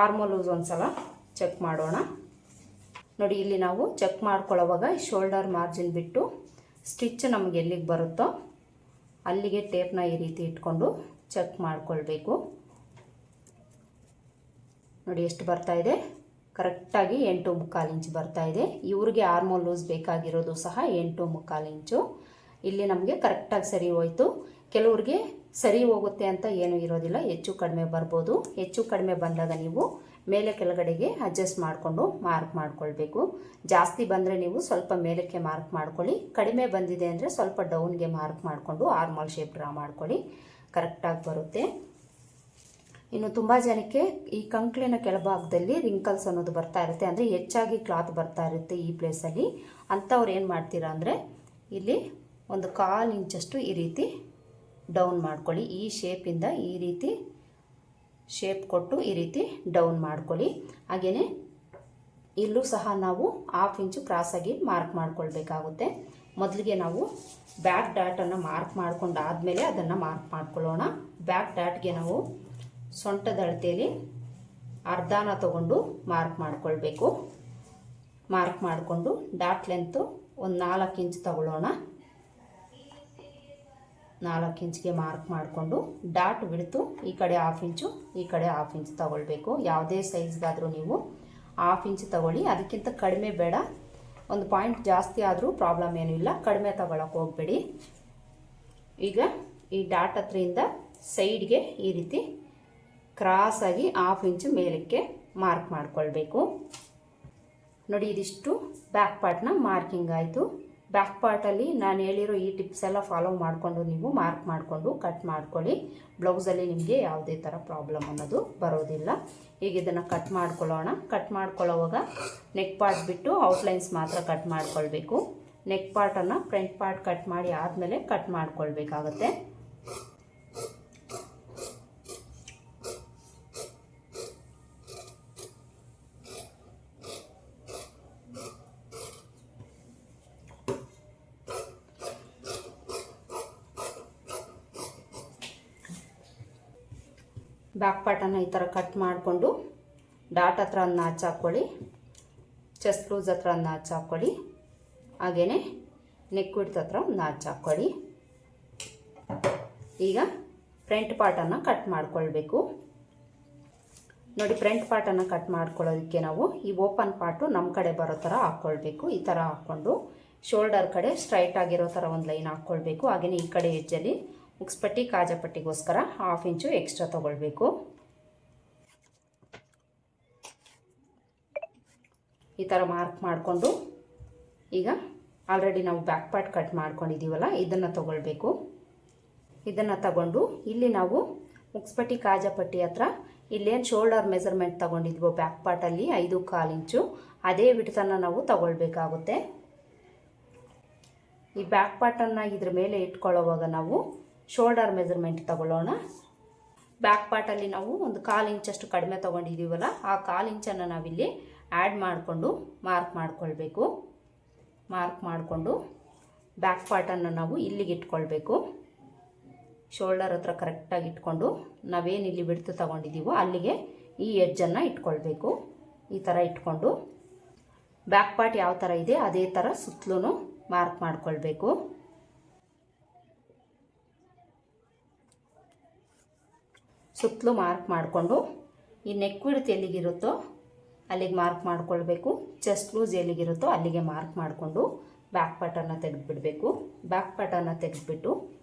ಆರ್ಮೋಲ್ ಲೂಸ್ ಒಂದ್ಸಲ ಚೆಕ್ ಮಾಡೋಣ. ನೋಡಿ, ಇಲ್ಲಿ ನಾವು ಚೆಕ್ ಮಾಡ್ಕೊಳ್ಳೋವಾಗ ಶೋಲ್ಡರ್ ಮಾರ್ಜಿನ್ ಬಿಟ್ಟು ಸ್ಟಿಚ್ ನಮಗೆ ಎಲ್ಲಿಗೆ ಬರುತ್ತೋ ಅಲ್ಲಿಗೆ ಟೇಪ್ನ ಈ ರೀತಿ ಇಟ್ಕೊಂಡು ಚೆಕ್ ಮಾಡ್ಕೊಳ್ಬೇಕು. ನೋಡಿ ಎಷ್ಟು ಬರ್ತಾ ಇದೆ, ಕರೆಕ್ಟಾಗಿ 8.25 ಇಂಚ್ ಬರ್ತಾ ಇದೆ. ಇವ್ರಿಗೆ ಆರ್ಮೋಲ್ ಲೂಸ್ ಬೇಕಾಗಿರೋದು ಸಹ 8.25 ಇಂಚು. ಇಲ್ಲಿ ನಮಗೆ ಕರೆಕ್ಟಾಗಿ ಸರಿ ಹೋಯಿತು. ಕೆಲವ್ರಿಗೆ ಸರಿ ಹೋಗುತ್ತೆ ಅಂತ ಏನೂ ಇರೋದಿಲ್ಲ, ಹೆಚ್ಚು ಕಡಿಮೆ ಬರ್ಬೋದು. ಹೆಚ್ಚು ಕಡಿಮೆ ಬಂದಾಗ ನೀವು ಮೇಲೆ ಕೆಳಗಡೆಗೆ ಅಡ್ಜಸ್ಟ್ ಮಾಡಿಕೊಂಡು ಮಾರ್ಕ್ ಮಾಡ್ಕೊಳ್ಬೇಕು. ಜಾಸ್ತಿ ಬಂದರೆ ನೀವು ಸ್ವಲ್ಪ ಮೇಲಕ್ಕೆ ಮಾರ್ಕ್ ಮಾಡ್ಕೊಳ್ಳಿ, ಕಡಿಮೆ ಬಂದಿದೆ ಅಂದರೆ ಸ್ವಲ್ಪ ಡೌನ್ಗೆ ಮಾರ್ಕ್ ಮಾಡಿಕೊಂಡು ಆರ್ಮೋಲ್ ಶೇಪ್ ಡ್ರಾ ಮಾಡ್ಕೊಳ್ಳಿ, ಕರೆಕ್ಟಾಗಿ ಬರುತ್ತೆ. ಇನ್ನು ತುಂಬ ಜನಕ್ಕೆ ಈ ಕಂಕ್ಳಿನ ಕೆಳಭಾಗದಲ್ಲಿ ರಿಂಕಲ್ಸ್ ಅನ್ನೋದು ಬರ್ತಾ ಇರುತ್ತೆ, ಅಂದರೆ ಹೆಚ್ಚಾಗಿ ಕ್ಲಾತ್ ಬರ್ತಾ ಇರುತ್ತೆ ಈ ಪ್ಲೇಸಲ್ಲಿ. ಅಂಥವ್ರು ಏನು ಮಾಡ್ತೀರಾ ಅಂದರೆ ಇಲ್ಲಿ 1/4 ಇಂಚಷ್ಟು ಈ ರೀತಿ ಡೌನ್ ಮಾಡ್ಕೊಳ್ಳಿ. ಈ ಶೇಪಿಂದ ಈ ರೀತಿ ಶೇಪ್ ಕೊಟ್ಟು ಈ ರೀತಿ ಡೌನ್ ಮಾಡ್ಕೊಳ್ಳಿ. ಹಾಗೆಯೇ ಇಲ್ಲೂ ಸಹ ನಾವು 1/2 ಇಂಚು ಕ್ರಾಸಾಗಿ ಮಾರ್ಕ್ ಮಾಡ್ಕೊಳ್ಬೇಕಾಗುತ್ತೆ. ಮೊದಲಿಗೆ ನಾವು ಬ್ಯಾಕ್ ಡಾಟನ್ನು ಮಾರ್ಕ್ ಮಾಡ್ಕೊಂಡಾದಮೇಲೆ ಅದನ್ನು ಮಾರ್ಕ್ ಮಾಡ್ಕೊಳ್ಳೋಣ. ಬ್ಯಾಕ್ ಡಾಟ್ಗೆ ನಾವು ಸೊಂಟದ ಅಳತೆಯಲ್ಲಿ ಅರ್ಧನ ತಗೊಂಡು ಮಾರ್ಕ್ ಮಾಡ್ಕೊಳ್ಬೇಕು. ಮಾರ್ಕ್ ಮಾಡಿಕೊಂಡು ಡಾಟ್ ಲೆಂತು ಒಂದು 4 ಇಂಚ್ ತಗೊಳ್ಳೋಣ. 4 ಇಂಚ್ಗೆ ಮಾರ್ಕ್ ಮಾಡಿಕೊಂಡು ಡಾಟ್ ಬಿಡ್ತು ಈ ಕಡೆ 1/2 ಇಂಚು ಈ ಕಡೆ 1/2 ಇಂಚ್ ತಗೊಳ್ಬೇಕು. ಯಾವುದೇ ಸೈಜ್ಗಾದರೂ ನೀವು 1/2 ಇಂಚ್ ತಗೊಳ್ಳಿ, ಅದಕ್ಕಿಂತ ಕಡಿಮೆ ಬೇಡ. ಒಂದು ಪಾಯಿಂಟ್ ಜಾಸ್ತಿ ಆದರೂ ಪ್ರಾಬ್ಲಮ್ ಏನೂ ಇಲ್ಲ, ಕಡಿಮೆ ತಗೊಳಕ್ಕೆ ಹೋಗಬೇಡಿ. ಈಗ ಈ ಡಾಟ್ ಹತ್ರದಿಂದ ಸೈಡ್ಗೆ ಈ ರೀತಿ ಕ್ರಾಸಾಗಿ 1/2 ಇಂಚು ಮೇಲಕ್ಕೆ ಮಾರ್ಕ್ ಮಾಡ್ಕೊಳ್ಬೇಕು. ನೋಡಿ, ಇದಿಷ್ಟು ಬ್ಯಾಕ್ ಪಾರ್ಟ್ನ ಮಾರ್ಕಿಂಗ್ ಆಯಿತು. ಬ್ಯಾಕ್ ಪಾರ್ಟಲ್ಲಿ ನಾನು ಹೇಳಿರೋ ಈ ಟಿಪ್ಸ್ ಎಲ್ಲ ಫಾಲೋ ಮಾಡಿಕೊಂಡು ನೀವು ಮಾರ್ಕ್ ಮಾಡಿಕೊಂಡು ಕಟ್ ಮಾಡ್ಕೊಳ್ಳಿ. ಬ್ಲೌಸಲ್ಲಿ ನಿಮಗೆ ಯಾವುದೇ ಥರ ಪ್ರಾಬ್ಲಮ್ ಅನ್ನೋದು ಬರೋದಿಲ್ಲ. ಈಗ ಇದನ್ನು ಕಟ್ ಮಾಡ್ಕೊಳ್ಳೋಣ. ಕಟ್ ಮಾಡ್ಕೊಳ್ಳೋವಾಗ ನೆಕ್ ಪಾರ್ಟ್ ಬಿಟ್ಟು ಔಟ್ಲೈನ್ಸ್ ಮಾತ್ರ ಕಟ್ ಮಾಡ್ಕೊಳ್ಬೇಕು. ನೆಕ್ ಪಾರ್ಟನ್ನು ಫ್ರಂಟ್ ಪಾರ್ಟ್ ಕಟ್ ಮಾಡಿ ಆದಮೇಲೆ ಕಟ್ ಮಾಡ್ಕೊಳ್ಬೇಕಾಗತ್ತೆ. ಬ್ಯಾಕ್ ಪಾರ್ಟನ್ನು ಈ ಥರ ಕಟ್ ಮಾಡಿಕೊಂಡು ಡಾಟ್ ಹತ್ರ ಒಂದು ನಾಚ್ ಹಾಕ್ಕೊಳ್ಳಿ, ಚೆಸ್ಟ್ ಲೂಸ್ ಹತ್ರ ಒಂದು ನಾಚ್ ಹಾಕ್ಕೊಳ್ಳಿ, ಹಾಗೆಯೇ ನೆಕ್ ವಿಡ್ತ್ ಹತ್ರ ಒಂದು ನಾಚ್ ಹಾಕ್ಕೊಳ್ಳಿ. ಈಗ ಫ್ರಂಟ್ ಪಾರ್ಟನ್ನು ಕಟ್ ಮಾಡ್ಕೊಳ್ಬೇಕು. ನೋಡಿ, ಫ್ರಂಟ್ ಪಾರ್ಟನ್ನು ಕಟ್ ಮಾಡ್ಕೊಳ್ಳೋದಕ್ಕೆ ನಾವು ಈ ಓಪನ್ ಪಾರ್ಟು ನಮ್ಮ ಕಡೆ ಬರೋ ಥರ ಹಾಕ್ಕೊಳ್ಬೇಕು. ಈ ಥರ ಹಾಕ್ಕೊಂಡು ಶೋಲ್ಡರ್ ಕಡೆ ಸ್ಟ್ರೈಟ್ ಆಗಿರೋ ಥರ ಒಂದು ಲೈನ್ ಹಾಕ್ಕೊಳ್ಬೇಕು. ಹಾಗೆಯೇ ಈ ಕಡೆ ಎಜ್ಜಲ್ಲಿ ಉಕ್ಸ್ಪಟ್ಟಿ ಕಾಜಪಟ್ಟಿಗೋಸ್ಕರ 1/2 ಇಂಚು ಎಕ್ಸ್ಟ್ರಾ ತೊಗೊಳ್ಬೇಕು. ಈ ಥರ ಮಾರ್ಕ್ ಮಾಡಿಕೊಂಡು ಈಗ ಆಲ್ರೆಡಿ ನಾವು ಬ್ಯಾಕ್ ಪಾರ್ಟ್ ಕಟ್ ಮಾಡ್ಕೊಂಡಿದ್ದೀವಲ್ಲ, ಇದನ್ನು ತೊಗೊಳ್ಬೇಕು. ಇದನ್ನು ತಗೊಂಡು ಇಲ್ಲಿ ನಾವು ಉಕ್ಸ್ಪಟ್ಟಿ ಕಾಜಪಟ್ಟಿ ಹತ್ರ ಇಲ್ಲೇನು ಶೋಲ್ಡರ್ ಮೆಜರ್ಮೆಂಟ್ ತೊಗೊಂಡಿದ್ವೋ ಬ್ಯಾಕ್ ಪಾರ್ಟಲ್ಲಿ 5.25 ಇಂಚು, ಅದೇ ವಿಡ್ತನ್ನು ನಾವು ತಗೊಳ್ಬೇಕಾಗುತ್ತೆ. ಈ ಬ್ಯಾಕ್ ಪಾರ್ಟನ್ನು ಇದ್ರ ಮೇಲೆ ಇಟ್ಕೊಳ್ಳೋವಾಗ ನಾವು ಶೋಲ್ಡರ್ ಮೆಜರ್ಮೆಂಟ್ ತಗೊಳ್ಳೋಣ. ಬ್ಯಾಕ್ ಪಾರ್ಟಲ್ಲಿ ನಾವು ಒಂದು 1/4 ಇಂಚಷ್ಟು ಕಡಿಮೆ ತೊಗೊಂಡಿದ್ದೀವಲ್ಲ, ಆ 1/4 ಇಂಚನ್ನು ನಾವಿಲ್ಲಿ ಆ್ಯಡ್ ಮಾಡಿಕೊಂಡು ಮಾರ್ಕ್ ಮಾಡ್ಕೊಳ್ಬೇಕು. ಮಾರ್ಕ್ ಮಾಡಿಕೊಂಡು ಬ್ಯಾಕ್ ಪಾರ್ಟನ್ನು ನಾವು ಇಲ್ಲಿಗೆ ಇಟ್ಕೊಳ್ಬೇಕು. ಶೋಲ್ಡರ್ ಹತ್ರ ಕರೆಕ್ಟಾಗಿ ಇಟ್ಕೊಂಡು ನಾವೇನು ಇಲ್ಲಿ ಬಿಡ್ತು ತಗೊಂಡಿದ್ದೀವೋ ಅಲ್ಲಿಗೆ ಈ ಎಡ್ಜನ್ನು ಇಟ್ಕೊಳ್ಬೇಕು. ಈ ಥರ ಇಟ್ಕೊಂಡು ಬ್ಯಾಕ್ ಪಾರ್ಟ್ ಯಾವ ಥರ ಇದೆ ಅದೇ ಥರ ಸುತ್ತಲೂ ಮಾರ್ಕ್ ಮಾಡ್ಕೊಳ್ಬೇಕು. ಸುತ್ತಲೂ ಮಾರ್ಕ್ ಮಾಡಿಕೊಂಡು ಈ ನೆಕ್ ವಿಡ್ತ್ ಎಲ್ಲಿಗಿರುತ್ತೋ ಅಲ್ಲಿಗೆ ಮಾರ್ಕ್ ಮಾಡ್ಕೊಳ್ಬೇಕು. ಚೆಸ್ಟ್ ಲೂಸ್ ಎಲ್ಲಿಗಿರುತ್ತೋ ಅಲ್ಲಿಗೆ ಮಾರ್ಕ್ ಮಾಡಿಕೊಂಡು ಬ್ಯಾಕ್ ಪಾರ್ಟನ್ನು ತೆಗೆದುಬಿಡಬೇಕು. ಬ್ಯಾಕ್ ಪಾರ್ಟನ್ನು ತೆಗೆದುಬಿಟ್ಟು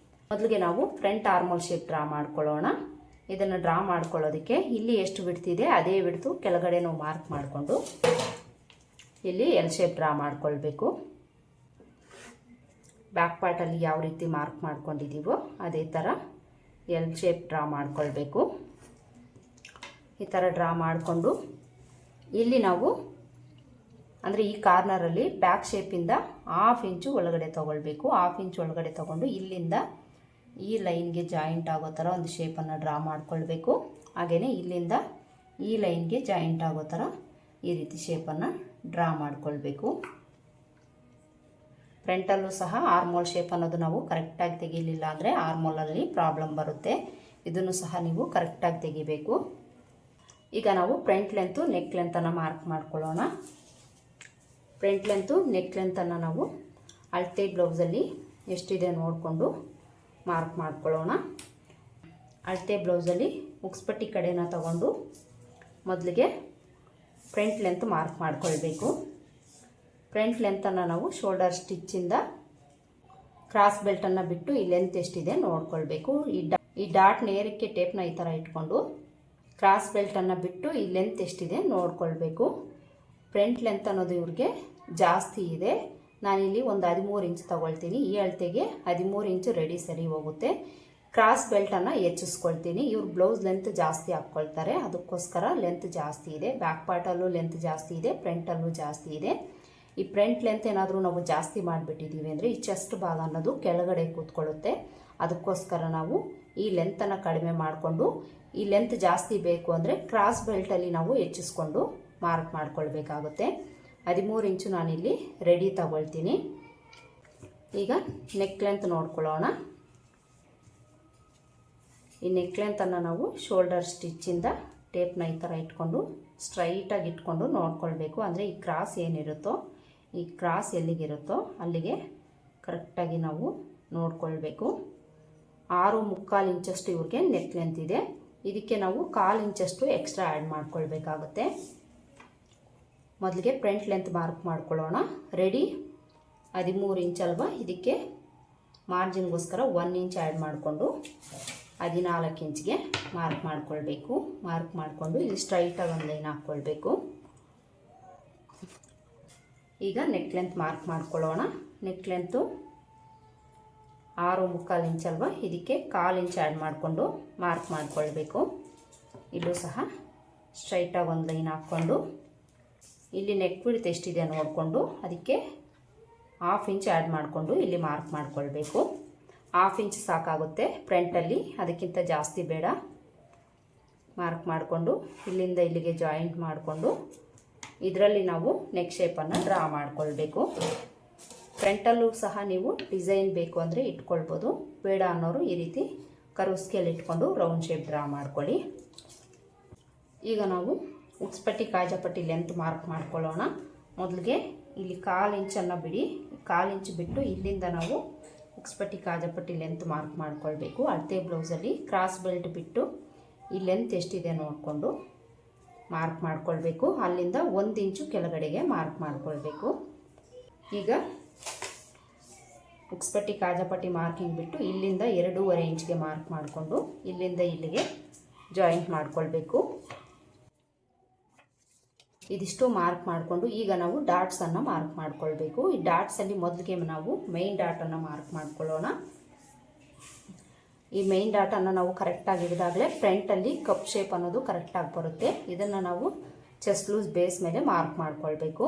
ಮೊದಲಿಗೆ ನಾವು ಫ್ರಂಟ್ ಆರ್ಮೋಲ್ ಶೇಪ್ ಡ್ರಾ ಮಾಡ್ಕೊಳ್ಳೋಣ. ಇದನ್ನು ಡ್ರಾ ಮಾಡ್ಕೊಳ್ಳೋದಕ್ಕೆ ಇಲ್ಲಿ ಎಷ್ಟು ಬಿಡ್ತಿದೆ ಅದೇ ಬಿಡ್ತು ಕೆಳಗಡೆ ನಾವು ಮಾರ್ಕ್ ಮಾಡಿಕೊಂಡು ಇಲ್ಲಿ ಎಲ್ ಶೇಪ್ ಡ್ರಾ ಮಾಡ್ಕೊಳ್ಬೇಕು. ಬ್ಯಾಕ್ ಪಾರ್ಟಲ್ಲಿ ಯಾವ ರೀತಿ ಮಾರ್ಕ್ ಮಾಡ್ಕೊಂಡಿದ್ದೀವೋ ಅದೇ ಥರ ಎಲ್ ಶೇಪ್ ಡ್ರಾ ಮಾಡ್ಕೊಳ್ಬೇಕು. ಈ ಥರ ಡ್ರಾ ಮಾಡಿಕೊಂಡು ಇಲ್ಲಿ ನಾವು ಅಂದರೆ ಈ ಕಾರ್ನರಲ್ಲಿ ಬ್ಯಾಕ್ ಶೇಪಿಂದ 1/2 ಇಂಚು ಒಳಗಡೆ ತೊಗೊಳ್ಬೇಕು. 1/2 ಇಂಚು ಒಳಗಡೆ ತೊಗೊಂಡು ಇಲ್ಲಿಂದ ಈ ಲೈನ್ಗೆ ಜಾಯಿಂಟ್ ಆಗೋ ಥರ ಒಂದು ಶೇಪನ್ನು ಡ್ರಾ ಮಾಡ್ಕೊಳ್ಬೇಕು. ಹಾಗೆಯೇ ಇಲ್ಲಿಂದ ಈ ಲೈನ್ಗೆ ಜಾಯಿಂಟ್ ಆಗೋ ಥರ ಈ ರೀತಿ ಶೇಪನ್ನು ಡ್ರಾ ಮಾಡ್ಕೊಳ್ಬೇಕು. ಫ್ರಂಟಲ್ಲೂ ಸಹ ಆರ್ಮೋಲ್ ಶೇಪ್ ಅನ್ನೋದು ನಾವು ಕರೆಕ್ಟಾಗಿ ತೆಗಿಲಿಲ್ಲ ಅಂದರೆ ಆರ್ಮೋಲಲ್ಲಿ ಪ್ರಾಬ್ಲಮ್ ಬರುತ್ತೆ. ಇದನ್ನು ಸಹ ನೀವು ಕರೆಕ್ಟಾಗಿ ತೆಗಿಬೇಕು. ಈಗ ನಾವು ಫ್ರಂಟ್ ಲೆಂತು ನೆಕ್ ಲೆಂತನ್ನು ಮಾರ್ಕ್ ಮಾಡ್ಕೊಳ್ಳೋಣ. ಫ್ರಂಟ್ ಲೆಂತು ನೆಕ್ ಲೆಂತನ್ನು ನಾವು ಅಳತೆ ಬ್ಲೌಸಲ್ಲಿ ಎಷ್ಟಿದೆ ನೋಡಿಕೊಂಡು ಮಾರ್ಕ್ ಮಾಡ್ಕೊಳ್ಳೋಣ. ಅಳತೆ ಬ್ಲೌಸಲ್ಲಿ ಉಕ್ಸ್ಪಟ್ಟಿ ಕಡೆನ ತಗೊಂಡು ಮೊದಲಿಗೆ ಫ್ರಂಟ್ ಲೆಂತ್ ಮಾರ್ಕ್ ಮಾಡ್ಕೊಳ್ಬೇಕು. ಫ್ರಂಟ್ ಲೆಂತನ್ನು ನಾವು ಶೋಲ್ಡರ್ ಸ್ಟಿಚ್ಚಿಂದ ಕ್ರಾಸ್ ಬೆಲ್ಟನ್ನು ಬಿಟ್ಟು ಈ ಲೆಂತ್ ಎಷ್ಟಿದೆ ನೋಡ್ಕೊಳ್ಬೇಕು. ಈ ಡಾಟ್ ನೇರಕ್ಕೆ ಟೇಪ್ನ ಈ ಥರ ಇಟ್ಕೊಂಡು ಕ್ರಾಸ್ ಬೆಲ್ಟನ್ನು ಬಿಟ್ಟು ಈ ಲೆಂತ್ ಎಷ್ಟಿದೆ ನೋಡ್ಕೊಳ್ಬೇಕು. ಫ್ರಂಟ್ ಲೆಂತ್ ಅನ್ನೋದು ಇವ್ರಿಗೆ ಜಾಸ್ತಿ ಇದೆ. ನಾನಿಲ್ಲಿ ಒಂದು 13 ಇಂಚ್ ತೊಗೊಳ್ತೀನಿ. ಈ ಅಳತೆಗೆ 13 ಇಂಚು ರೆಡಿ ಸರಿ ಹೋಗುತ್ತೆ. ಕ್ರಾಸ್ ಬೆಲ್ಟನ್ನು ಹೆಚ್ಚಿಸ್ಕೊಳ್ತೀನಿ. ಇವ್ರು ಬ್ಲೌಸ್ ಲೆಂತ್ ಜಾಸ್ತಿ ಹಾಕ್ಕೊಳ್ತಾರೆ, ಅದಕ್ಕೋಸ್ಕರ ಲೆಂತ್ ಜಾಸ್ತಿ ಇದೆ. ಬ್ಯಾಕ್ ಪಾರ್ಟಲ್ಲೂ ಲೆಂತ್ ಜಾಸ್ತಿ ಇದೆ, ಫ್ರಂಟಲ್ಲೂ ಜಾಸ್ತಿ ಇದೆ. ಈ ಫ್ರಂಟ್ ಲೆಂತ್ ಏನಾದರೂ ನಾವು ಜಾಸ್ತಿ ಮಾಡಿಬಿಟ್ಟಿದ್ದೀವಿ ಅಂದರೆ ಈ ಚೆಸ್ಟ್ ಭಾಗ ಅನ್ನೋದು ಕೆಳಗಡೆ ಕೂತ್ಕೊಳ್ಳುತ್ತೆ. ಅದಕ್ಕೋಸ್ಕರ ನಾವು ಈ ಲೆಂತನ್ನು ಕಡಿಮೆ ಮಾಡಿಕೊಂಡು ಈ ಲೆಂತ್ ಜಾಸ್ತಿ ಬೇಕು ಅಂದರೆ ಕ್ರಾಸ್ ಬೆಲ್ಟಲ್ಲಿ ನಾವು ಹೆಚ್ಚಿಸ್ಕೊಂಡು ಮಾರ್ಕ್ ಮಾಡ್ಕೊಳ್ಬೇಕಾಗುತ್ತೆ. 13 ಇಂಚು ನಾನಿಲ್ಲಿ ರೆಡಿ ತಗೊಳ್ತೀನಿ. ಈಗ ನೆಕ್ ಲೆಂತ್ ನೋಡ್ಕೊಳ್ಳೋಣ. ಈ ನೆಕ್ ಲೆಂತನ್ನು ನಾವು ಶೋಲ್ಡರ್ ಸ್ಟಿಚ್ಚಿಂದ ಟೇಪ್ನ ಈ ಥರ ಇಟ್ಕೊಂಡು ಸ್ಟ್ರೈಟಾಗಿ ಇಟ್ಕೊಂಡು ನೋಡ್ಕೊಳ್ಬೇಕು. ಅಂದರೆ ಈ ಕ್ರಾಸ್ ಏನಿರುತ್ತೋ ಈ ಕ್ರಾಸ್ ಎಲ್ಲಿಗಿರುತ್ತೋ ಅಲ್ಲಿಗೆ ಕರೆಕ್ಟಾಗಿ ನಾವು ನೋಡ್ಕೊಳ್ಬೇಕು. 6.25 ಇಂಚಷ್ಟು ಇವ್ರಿಗೆ ನೆಕ್ ಲೆಂತ್ ಇದೆ. ಇದಕ್ಕೆ ನಾವು 1/4 ಇಂಚಷ್ಟು ಎಕ್ಸ್ಟ್ರಾ ಆ್ಯಡ್ ಮಾಡ್ಕೊಳ್ಬೇಕಾಗುತ್ತೆ. ಮೊದಲಿಗೆ ಫ್ರಂಟ್ ಲೆಂತ್ ಮಾರ್ಕ್ ಮಾಡ್ಕೊಳ್ಳೋಣ. ರೆಡಿ 13 ಇಂಚ್ ಅಲ್ವಾ, ಇದಕ್ಕೆ ಮಾರ್ಜಿನ್ಗೋಸ್ಕರ 1 ಇಂಚ್ ಆ್ಯಡ್ ಮಾಡಿಕೊಂಡು 14 ಇಂಚ್ಗೆ ಮಾರ್ಕ್ ಮಾಡ್ಕೊಳ್ಬೇಕು. ಮಾರ್ಕ್ ಮಾಡಿಕೊಂಡು ಇಲ್ಲಿ ಸ್ಟ್ರೈಟಾಗಿ ಒಂದು ಲೈನ್ ಹಾಕ್ಕೊಳ್ಬೇಕು. ಈಗ ನೆಕ್ ಲೆಂತ್ ಮಾರ್ಕ್ ಮಾಡ್ಕೊಳ್ಳೋಣ. ನೆಕ್ ಲೆಂತು 6.25 ಇಂಚ್ ಅಲ್ವಾ, ಇದಕ್ಕೆ 1/4 ಇಂಚ್ ಆ್ಯಡ್ ಮಾಡಿಕೊಂಡು ಮಾರ್ಕ್ ಮಾಡ್ಕೊಳ್ಬೇಕು. ಇಲ್ಲೂ ಸಹ ಸ್ಟ್ರೈಟಾಗಿ ಒಂದು ಲೈನ್ ಹಾಕ್ಕೊಂಡು ಇಲ್ಲಿ ನೆಕ್ ವಿಡ್ತ್ ಎಷ್ಟಿದೆ ನೋಡಿಕೊಂಡು ಅದಕ್ಕೆ 1/2 ಇಂಚ್ ಆ್ಯಡ್ ಮಾಡಿಕೊಂಡು ಇಲ್ಲಿ ಮಾರ್ಕ್ ಮಾಡ್ಕೊಳ್ಬೇಕು. 1/2 ಇಂಚ್ ಸಾಕಾಗುತ್ತೆ ಫ್ರಂಟಲ್ಲಿ, ಅದಕ್ಕಿಂತ ಜಾಸ್ತಿ ಬೇಡ. ಮಾರ್ಕ್ ಮಾಡಿಕೊಂಡು ಇಲ್ಲಿಂದ ಇಲ್ಲಿಗೆ ಜಾಯಿಂಟ್ ಮಾಡಿಕೊಂಡು ಇದರಲ್ಲಿ ನಾವು ನೆಕ್ ಶೇಪನ್ನು ಡ್ರಾ ಮಾಡ್ಕೊಳ್ಬೇಕು. ಫ್ರಂಟಲ್ಲೂ ಸಹ ನೀವು ಡಿಸೈನ್ ಬೇಕು ಅಂದರೆ ಇಟ್ಕೊಳ್ಬೋದು, ಬೇಡ ಅನ್ನೋರು ಈ ರೀತಿ ಕರ್ವ್ ಸ್ಕೇಲ್ ಇಟ್ಕೊಂಡು ರೌಂಡ್ ಶೇಪ್ ಡ್ರಾ ಮಾಡ್ಕೊಳ್ಳಿ. ಈಗ ನಾವು ಉಕ್ಸ್ಪಟ್ಟಿ ಕಾಜಾಪಟ್ಟಿ ಲೆಂತ್ ಮಾರ್ಕ್ ಮಾಡ್ಕೊಳ್ಳೋಣ. ಮೊದಲಿಗೆ ಇಲ್ಲಿ 1/4 ಇಂಚನ್ನು ಬಿಡಿ, 1/4 ಇಂಚ್ ಬಿಟ್ಟು ಇಲ್ಲಿಂದ ನಾವು ಉಕ್ಸ್ಪಟ್ಟಿ ಕಾಜಾಪಟ್ಟಿ ಲೆಂತ್ ಮಾರ್ಕ್ ಮಾಡ್ಕೊಳ್ಬೇಕು. ಅಳತೆ ಬ್ಲೌಸಲ್ಲಿ ಕ್ರಾಸ್ ಬೆಲ್ಟ್ ಬಿಟ್ಟು ಈ ಲೆಂತ್ ಎಷ್ಟಿದೆ ನೋಡಿಕೊಂಡು ಮಾರ್ಕ್ ಮಾಡ್ಕೊಳ್ಬೇಕು. ಅಲ್ಲಿಂದ 1 ಇಂಚು ಕೆಳಗಡೆಗೆ ಮಾರ್ಕ್ ಮಾಡ್ಕೊಳ್ಬೇಕು. ಈಗ ಉಕ್ಸ್ಪಟ್ಟಿ ಕಾಜಾಪಟ್ಟಿ ಮಾರ್ಕಿಂಗ್ ಬಿಟ್ಟು ಇಲ್ಲಿಂದ 2.5 ಇಂಚ್ಗೆ ಮಾರ್ಕ್ ಮಾಡಿಕೊಂಡು ಇಲ್ಲಿಂದ ಇಲ್ಲಿಗೆ ಜಾಯಿಂಟ್ ಮಾಡ್ಕೊಳ್ಬೇಕು. ಇದಿಷ್ಟು ಮಾರ್ಕ್ ಮಾಡಿಕೊಂಡು ಈಗ ನಾವು ಡಾಟ್ಸನ್ನು ಮಾರ್ಕ್ ಮಾಡ್ಕೊಳ್ಬೇಕು. ಈ ಡಾಟ್ಸಲ್ಲಿ ಮೊದಲಿಗೆ ನಾವು ಮೈನ್ ಡಾಟನ್ನು ಮಾರ್ಕ್ ಮಾಡ್ಕೊಳ್ಳೋಣ. ಈ ಮೈನ್ ಡಾಟನ್ನು ನಾವು ಕರೆಕ್ಟಾಗಿ ಹಿಡಿದಾಗಲೇ ಫ್ರಂಟಲ್ಲಿ ಕಪ್ ಶೇಪ್ ಅನ್ನೋದು ಕರೆಕ್ಟಾಗಿ ಬರುತ್ತೆ. ಇದನ್ನು ನಾವು ಚೆಸ್ಟ್ ಲೂಸ್ ಬೇಸ್ ಮೇಲೆ ಮಾರ್ಕ್ ಮಾಡ್ಕೊಳ್ಬೇಕು.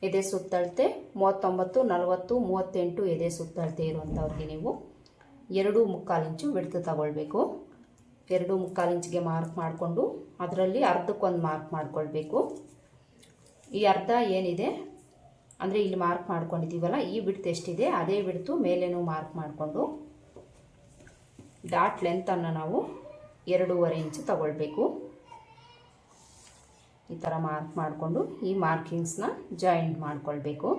ಎದೆ ಸುತ್ತಳತೆ 39, 40, 38 ಎದೆ ಸುತ್ತಳತೆ ಇರುವಂಥವ್ರಿಗೆ ನೀವು 2.25 ಇಂಚು ಬಿಡ್ತು ತಗೊಳ್ಬೇಕು. 2.25 ಇಂಚ್ಗೆ ಮಾರ್ಕ್ ಮಾಡಿಕೊಂಡು ಅದರಲ್ಲಿ ಅರ್ಧಕ್ಕೊಂದು ಮಾರ್ಕ್ ಮಾಡ್ಕೊಳ್ಬೇಕು. ಈ ಅರ್ಧ ಏನಿದೆ ಅಂದರೆ ಇಲ್ಲಿ ಮಾರ್ಕ್ ಮಾಡ್ಕೊಂಡಿದ್ದೀವಲ್ಲ, ಈ ಬಿಡ್ತು ಎಷ್ಟಿದೆ ಅದೇ ಬಿಡ್ತು ಮೇಲೇನೂ ಮಾರ್ಕ್ ಮಾಡಿಕೊಂಡು ಡಾಟ್ ಲೆಂತನ್ನು ನಾವು 2.5 ಇಂಚು ತಗೊಳ್ಬೇಕು. ಈ ಥರ ಮಾರ್ಕ್ ಮಾಡಿಕೊಂಡು ಈ ಮಾರ್ಕಿಂಗ್ಸ್ನ ಜಾಯಿಂಟ್ ಮಾಡ್ಕೊಳ್ಬೇಕು.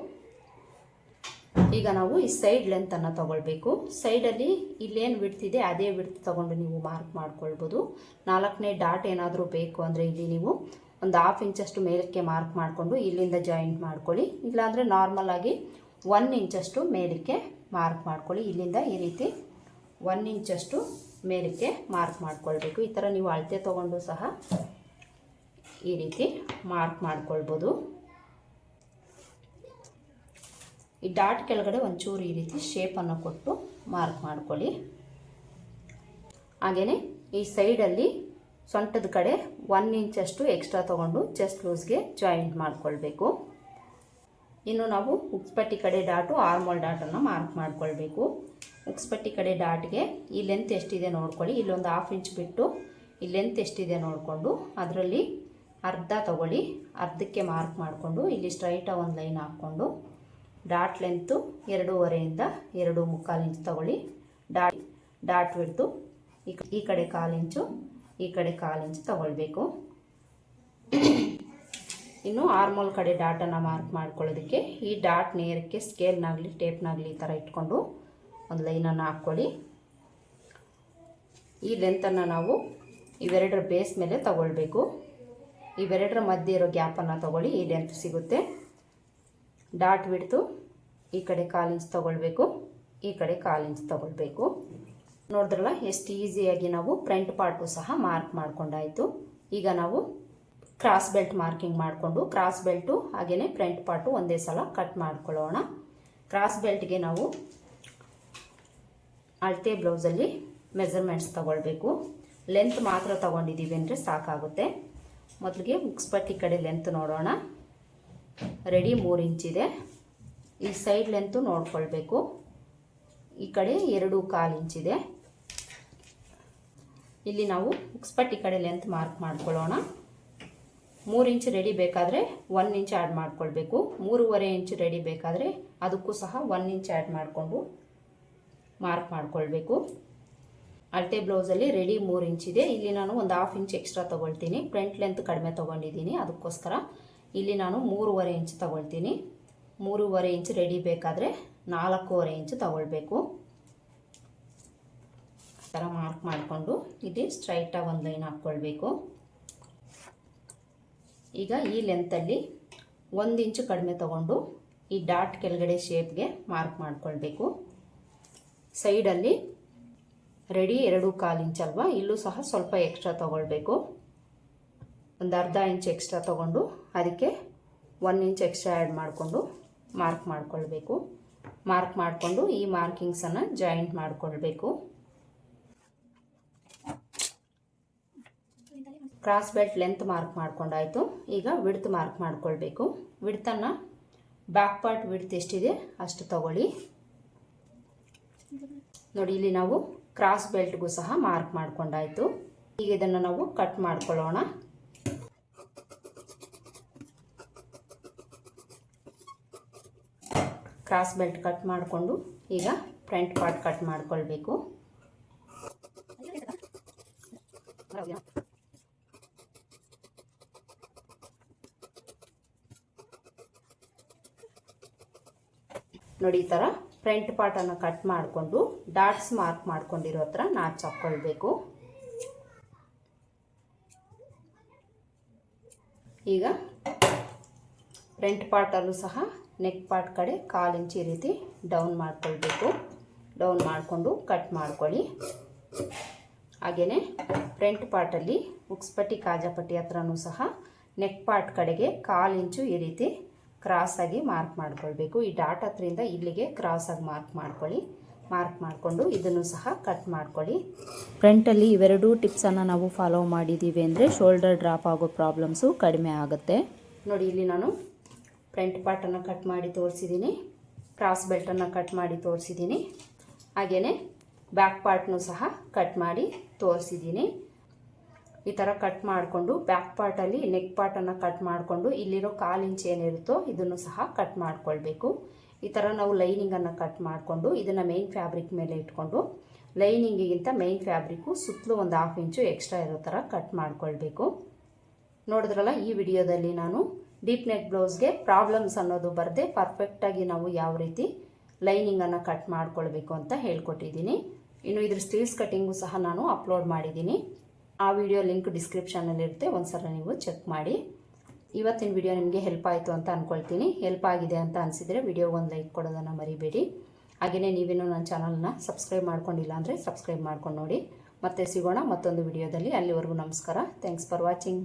ಈಗ ನಾವು ಈ ಸೈಡ್ ಲೆಂತನ್ನು ತಗೊಳ್ಬೇಕು. ಸೈಡಲ್ಲಿ ಇಲ್ಲೇನು ಬಿಡ್ತಿದೆ ಅದೇ ಬಿಡ್ತು ತಗೊಂಡು ನೀವು ಮಾರ್ಕ್ ಮಾಡ್ಕೊಳ್ಬೋದು. 4ನೇ ಡಾಟ್ ಏನಾದರೂ ಬೇಕು ಅಂದರೆ ಇಲ್ಲಿ ನೀವು ಒಂದು 1/2 ಇಂಚಷ್ಟು ಮೇಲಕ್ಕೆ ಮಾರ್ಕ್ ಮಾಡಿಕೊಂಡು ಇಲ್ಲಿಂದ ಜಾಯಿಂಟ್ ಮಾಡ್ಕೊಳ್ಳಿ. ಇಲ್ಲಾಂದರೆ ನಾರ್ಮಲಾಗಿ 1 ಇಂಚಷ್ಟು ಮೇಲಕ್ಕೆ ಮಾರ್ಕ್ ಮಾಡ್ಕೊಳ್ಳಿ. ಇಲ್ಲಿಂದ ಈ ರೀತಿ 1 ಇಂಚಷ್ಟು ಮೇಲಕ್ಕೆ ಮಾರ್ಕ್ ಮಾಡ್ಕೊಳ್ಬೇಕು. ಈ ಥರ ನೀವು ಅಳತೆ ತೊಗೊಂಡು ಸಹ ಈ ರೀತಿ ಮಾರ್ಕ್ ಮಾಡ್ಕೊಳ್ಬೋದು. ಈ ಡಾಟ್ ಕೆಳಗಡೆ ಒಂಚೂರು ಈ ರೀತಿ ಶೇಪನ್ನು ಕೊಟ್ಟು ಮಾರ್ಕ್ ಮಾಡ್ಕೊಳ್ಳಿ. ಹಾಗೆಯೇ ಈ ಸೈಡಲ್ಲಿ ಸೊಂಟದ ಕಡೆ 1 ಇಂಚಷ್ಟು ಎಕ್ಸ್ಟ್ರಾ ತೊಗೊಂಡು ಚೆಸ್ಟ್ ಲೂಸ್ಗೆ ಜಾಯಿಂಟ್ ಮಾಡ್ಕೊಳ್ಬೇಕು. ಇನ್ನು ನಾವು ಉಕ್ಸ್ಪಟ್ಟಿ ಕಡೆ ಡಾಟು ಆರ್ಮೋಲ್ ಡಾಟನ್ನು ಮಾರ್ಕ್ ಮಾಡ್ಕೊಳ್ಬೇಕು. ಉಕ್ಸ್ಪಟ್ಟಿ ಕಡೆ ಡಾಟ್ಗೆ ಈ ಲೆಂತ್ ಎಷ್ಟಿದೆ ನೋಡ್ಕೊಳ್ಳಿ. ಇಲ್ಲೊಂದು 1/2 ಇಂಚ್ ಬಿಟ್ಟು ಈ ಲೆಂತ್ ಎಷ್ಟಿದೆ ನೋಡಿಕೊಂಡು ಅದರಲ್ಲಿ ಅರ್ಧ ತಗೊಳ್ಳಿ. ಅರ್ಧಕ್ಕೆ ಮಾರ್ಕ್ ಮಾಡಿಕೊಂಡು ಇಲ್ಲಿ ಸ್ಟ್ರೈಟಾಗಿ ಒಂದು ಲೈನ್ ಹಾಕ್ಕೊಂಡು ಡಾಟ್ ಲೆಂತು 2.5 ಇಂದ 2.25 ಇಂಚ್ ತಗೊಳ್ಳಿ. ಡಾಟ್ ಬಿಡ್ತು ಈ ಕಡೆ 1/4 ಇಂಚು, ಈ ಕಡೆ 1/4 ಇಂಚ್ ತಗೊಳ್ಬೇಕು. ಇನ್ನು ಆರ್ಮೋಲ್ ಕಡೆ ಡಾಟನ್ನು ಮಾರ್ಕ್ ಮಾಡ್ಕೊಳ್ಳೋದಕ್ಕೆ ಈ ಡಾಟ್ ನೇರಕ್ಕೆ ಸ್ಕೇಲ್ನಾಗಲಿ ಟೇಪ್ನಾಗಲಿ ಈ ಥರ ಇಟ್ಕೊಂಡು ಒಂದು ಲೈನನ್ನು ಹಾಕ್ಕೊಳ್ಳಿ. ಈ ಲೆಂತನ್ನು ನಾವು ಇವೆರಡರ ಬೇಸ್ ಮೇಲೆ ತಗೊಳ್ಬೇಕು. ಇವೆರಡರ ಮಧ್ಯೆ ಇರೋ ಗ್ಯಾಪನ್ನು ತಗೊಳ್ಳಿ, ಈ ಲೆಂತ್ ಸಿಗುತ್ತೆ. ಡಾಟ್ ಬಿಡ್ತು ಈ ಕಡೆ 1/4 ಇಂಚ್ ತಗೊಳ್ಬೇಕು, ಈ ಕಡೆ 1/4 ಇಂಚ್ ತಗೊಳ್ಬೇಕು. ನೋಡಿದ್ರಲ್ಲ ಎಷ್ಟು ಈಸಿಯಾಗಿ ನಾವು ಫ್ರಂಟ್ ಪಾರ್ಟು ಸಹ ಮಾರ್ಕ್ ಮಾಡ್ಕೊಂಡಾಯಿತು. ಈಗ ನಾವು ಕ್ರಾಸ್ ಬೆಲ್ಟ್ ಮಾರ್ಕಿಂಗ್ ಮಾಡಿಕೊಂಡು ಕ್ರಾಸ್ ಬೆಲ್ಟು ಹಾಗೆಯೇ ಫ್ರಂಟ್ ಪಾರ್ಟು ಒಂದೇ ಸಲ ಕಟ್ ಮಾಡ್ಕೊಳ್ಳೋಣ. ಕ್ರಾಸ್ ಬೆಲ್ಟ್ಗೆ ನಾವು ಅಳತೆ ಬ್ಲೌಸಲ್ಲಿ ಮೆಜರ್ಮೆಂಟ್ಸ್ ತಗೊಳ್ಬೇಕು. ಲೆಂತ್ ಮಾತ್ರ ತಗೊಂಡಿದ್ದೀವಿ ಅಂದರೆ ಸಾಕಾಗುತ್ತೆ. ಮೊದಲಿಗೆ ಉಕ್ಸ್ಪಟ್ಟಿ ಕಡೆ ಲೆಂತ್ ನೋಡೋಣ. ರೆಡಿ 3 ಇಂಚಿದೆ. ಈ ಸೈಡ್ ಲೆಂತು ನೋಡ್ಕೊಳ್ಬೇಕು. ಈ ಕಡೆ 2.25 ಇಂಚಿದೆ. ಇಲ್ಲಿ ನಾವು ಉಕ್ಸ್ಪಟ್ಟಿ ಕಡೆ ಲೆಂತ್ ಮಾರ್ಕ್ ಮಾಡ್ಕೊಳ್ಳೋಣ. 3 ಇಂಚ್ ರೆಡಿ ಬೇಕಾದರೆ 1 ಇಂಚ್ ಆ್ಯಡ್ ಮಾಡ್ಕೊಳ್ಬೇಕು. 3.5 ಇಂಚ್ ರೆಡಿ ಬೇಕಾದರೆ ಅದಕ್ಕೂ ಸಹ 1 ಇಂಚ್ ಆ್ಯಡ್ ಮಾಡಿಕೊಂಡು ಮಾರ್ಕ್ ಮಾಡ್ಕೊಳ್ಬೇಕು. ಅಳತೆ ಬ್ಲೌಸಲ್ಲಿ ರೆಡಿ 3 ಇಂಚ್ ಇದೆ. ಇಲ್ಲಿ ನಾನು ಒಂದು 1/2 ಇಂಚ್ ಎಕ್ಸ್ಟ್ರಾ ತೊಗೊಳ್ತೀನಿ. ಫ್ರಂಟ್ ಲೆಂತ್ ಕಡಿಮೆ ತೊಗೊಂಡಿದ್ದೀನಿ, ಅದಕ್ಕೋಸ್ಕರ ಇಲ್ಲಿ ನಾನು 3.5 ಇಂಚ್ ತೊಗೊಳ್ತೀನಿ. 3.5 ಇಂಚ್ ರೆಡಿ ಬೇಕಾದರೆ 4.5 ಇಂಚ್ ತೊಗೊಳ್ಬೇಕು. ಈ ಥರ ಮಾರ್ಕ್ ಮಾಡಿಕೊಂಡು ಇಲ್ಲಿ ಸ್ಟ್ರೈಟಾಗಿ ಒಂದು ಲೈನ್ ಹಾಕ್ಕೊಳ್ಬೇಕು. ಈಗ ಈ ಲೆಂತಲ್ಲಿ 1 ಇಂಚು ಕಡಿಮೆ ತೊಗೊಂಡು ಈ ಡಾಟ್ ಕೆಳಗಡೆ ಶೇಪ್ಗೆ ಮಾರ್ಕ್ ಮಾಡ್ಕೊಳ್ಬೇಕು. ಸೈಡಲ್ಲಿ ರೆಡಿ 2.25 ಇಂಚ್ ಅಲ್ವಾ, ಇಲ್ಲೂ ಸಹ ಸ್ವಲ್ಪ ಎಕ್ಸ್ಟ್ರಾ ತೊಗೊಳ್ಬೇಕು. ಒಂದು ಅರ್ಧ ಇಂಚ್ ಎಕ್ಸ್ಟ್ರಾ ತೊಗೊಂಡು ಅದಕ್ಕೆ 1 ಇಂಚ್ ಎಕ್ಸ್ಟ್ರಾ ಆ್ಯಡ್ ಮಾಡಿಕೊಂಡು ಮಾರ್ಕ್ ಮಾಡ್ಕೊಳ್ಬೇಕು. ಮಾರ್ಕ್ ಮಾಡಿಕೊಂಡು ಈ ಮಾರ್ಕಿಂಗ್ಸನ್ನು ಜಾಯಿಂಟ್ ಮಾಡಿಕೊಳ್ಬೇಕು. ಕ್ರಾಸ್ ಬೆಲ್ಟ್ ಲೆಂತ್ ಮಾರ್ಕ್ ಮಾಡ್ಕೊಂಡಾಯಿತು. ಈಗ ವಿಡ್ತ್ ಮಾರ್ಕ್ ಮಾಡ್ಕೊಳ್ಬೇಕು. ವಿಡ್ತನ್ನು ಬ್ಯಾಕ್ ಪಾರ್ಟ್ ವಿಡ್ತ್ ಎಷ್ಟಿದೆ ಅಷ್ಟು ತಗೊಳ್ಳಿ. ನೋಡಿ, ಇಲ್ಲಿ ನಾವು ಕ್ರಾಸ್ ಬೆಲ್ಟ್ಗೂ ಸಹ ಮಾರ್ಕ್ ಮಾಡ್ಕೊಂಡಾಯಿತು. ಈಗ ಇದನ್ನು ನಾವು ಕಟ್ ಮಾಡ್ಕೊಳ್ಳೋಣ. ಕ್ರಾಸ್ ಬೆಲ್ಟ್ ಕಟ್ ಮಾಡಿಕೊಂಡು ಈಗ ಫ್ರಂಟ್ ಪಾರ್ಟ್ ಕಟ್ ಮಾಡ್ಕೊಳ್ಬೇಕು. ನೋಡಿ, ಈ ಥರ ಫ್ರಂಟ್ ಪಾರ್ಟನ್ನು ಕಟ್ ಮಾಡಿಕೊಂಡು ಡಾಟ್ಸ್ ಮಾರ್ಕ್ ಮಾಡ್ಕೊಂಡಿರೋ ಹತ್ರ ನಾಚ್ ಹಾಕ್ಕೊಳ್ಬೇಕು. ಈಗ ಫ್ರಂಟ್ ಪಾರ್ಟಲ್ಲೂ ಸಹ ನೆಕ್ ಪಾರ್ಟ್ ಕಡೆ 1/4 ಇಂಚ್ ಈ ರೀತಿ ಡೌನ್ ಮಾಡ್ಕೊಳ್ಬೇಕು. ಡೌನ್ ಮಾಡಿಕೊಂಡು ಕಟ್ ಮಾಡ್ಕೊಳ್ಳಿ. ಹಾಗೆಯೇ ಫ್ರಂಟ್ ಪಾರ್ಟಲ್ಲಿ ಉಕ್ಸ್ಪಟ್ಟಿ ಕಾಜಾಪಟ್ಟಿ ಹತ್ರನೂ ಸಹ ನೆಕ್ ಪಾರ್ಟ್ ಕಡೆಗೆ 1/4 ಇಂಚು ಈ ರೀತಿ ಕ್ರಾಸಾಗಿ ಮಾರ್ಕ್ ಮಾಡ್ಕೊಳ್ಬೇಕು. ಈ ಡಾಟ್ ಹತ್ರಿಂದ ಇಲ್ಲಿಗೆ ಕ್ರಾಸಾಗಿ ಮಾರ್ಕ್ ಮಾಡ್ಕೊಳ್ಳಿ. ಮಾರ್ಕ್ ಮಾಡಿಕೊಂಡು ಇದನ್ನು ಸಹ ಕಟ್ ಮಾಡ್ಕೊಳ್ಳಿ. ಫ್ರಂಟಲ್ಲಿ ಇವೆರಡೂ ಟಿಪ್ಸನ್ನು ನಾವು ಫಾಲೋ ಮಾಡಿದ್ದೀವಿ ಅಂದರೆ ಶೋಲ್ಡರ್ ಡ್ರಾಪ್ ಆಗೋ ಪ್ರಾಬ್ಲಮ್ಸು ಕಡಿಮೆ ಆಗುತ್ತೆ. ನೋಡಿ, ಇಲ್ಲಿ ನಾನು ಫ್ರಂಟ್ ಪಾರ್ಟನ್ನು ಕಟ್ ಮಾಡಿ ತೋರಿಸಿದ್ದೀನಿ, ಕ್ರಾಸ್ ಬೆಲ್ಟನ್ನು ಕಟ್ ಮಾಡಿ ತೋರಿಸಿದ್ದೀನಿ, ಹಾಗೆಯೇ ಬ್ಯಾಕ್ ಪಾರ್ಟ್ನೂ ಸಹ ಕಟ್ ಮಾಡಿ ತೋರಿಸಿದ್ದೀನಿ. ಈ ಥರ ಕಟ್ ಮಾಡಿಕೊಂಡು ಬ್ಯಾಕ್ ಪಾರ್ಟಲ್ಲಿ ನೆಕ್ ಪಾರ್ಟನ್ನು ಕಟ್ ಮಾಡಿಕೊಂಡು ಇಲ್ಲಿರೋ 1/4 ಇಂಚ್ ಏನಿರುತ್ತೋ ಇದನ್ನು ಸಹ ಕಟ್ ಮಾಡ್ಕೊಳ್ಬೇಕು. ಈ ಥರ ನಾವು ಲೈನಿಂಗನ್ನು ಕಟ್ ಮಾಡಿಕೊಂಡು ಇದನ್ನು ಮೇನ್ ಫ್ಯಾಬ್ರಿಕ್ ಮೇಲೆ ಇಟ್ಕೊಂಡು ಲೈನಿಂಗಿಗಿಂತ ಮೇನ್ ಫ್ಯಾಬ್ರಿಕ್ಕು ಸುತ್ತಲೂ ಒಂದು 1/2 ಇಂಚು ಎಕ್ಸ್ಟ್ರಾ ಇರೋ ಥರ ಕಟ್ ಮಾಡ್ಕೊಳ್ಬೇಕು. ನೋಡಿದ್ರಲ್ಲ, ಈ ವಿಡಿಯೋದಲ್ಲಿ ನಾನು ಡೀಪ್ ನೆಕ್ ಬ್ಲೌಸ್ಗೆ ಪ್ರಾಬ್ಲಮ್ಸ್ ಅನ್ನೋದು ಬರದೆ ಪರ್ಫೆಕ್ಟಾಗಿ ನಾವು ಯಾವ ರೀತಿ ಲೈನಿಂಗನ್ನು ಕಟ್ ಮಾಡ್ಕೊಳ್ಬೇಕು ಅಂತ ಹೇಳ್ಕೊಟ್ಟಿದ್ದೀನಿ. ಇನ್ನು ಇದ್ರ ಸ್ಲೀವ್ಸ್ ಕಟ್ಟಿಂಗು ಸಹ ನಾನು ಅಪ್ಲೋಡ್ ಮಾಡಿದ್ದೀನಿ. ಆ ವಿಡಿಯೋ ಲಿಂಕ್ ಡಿಸ್ಕ್ರಿಪ್ಷನಲ್ಲಿರುತ್ತೆ, ಒಂದ್ಸಲ ನೀವು ಚೆಕ್ ಮಾಡಿ. ಇವತ್ತಿನ ವಿಡಿಯೋ ನಿಮಗೆ ಹೆಲ್ಪ್ ಆಯಿತು ಅಂತ ಅಂದ್ಕೊಳ್ತೀನಿ. ಹೆಲ್ಪ್ ಆಗಿದೆ ಅಂತ ಅನಿಸಿದರೆ ವಿಡಿಯೋಗೆ ಒಂದು ಲೈಕ್ ಕೊಡೋದನ್ನು ಮರಿಬೇಡಿ. ಹಾಗೆಯೇ ನೀವೇನು ನನ್ನ ಚಾನಲ್ನ ಸಬ್ಸ್ಕ್ರೈಬ್ ಮಾಡ್ಕೊಂಡಿಲ್ಲ ಅಂದರೆ ಸಬ್ಸ್ಕ್ರೈಬ್ ಮಾಡ್ಕೊಂಡು ನೋಡಿ. ಮತ್ತೆ ಸಿಗೋಣ ಮತ್ತೊಂದು ವಿಡಿಯೋದಲ್ಲಿ. ಅಲ್ಲಿವರೆಗೂ ನಮಸ್ಕಾರ. Thanks for watching.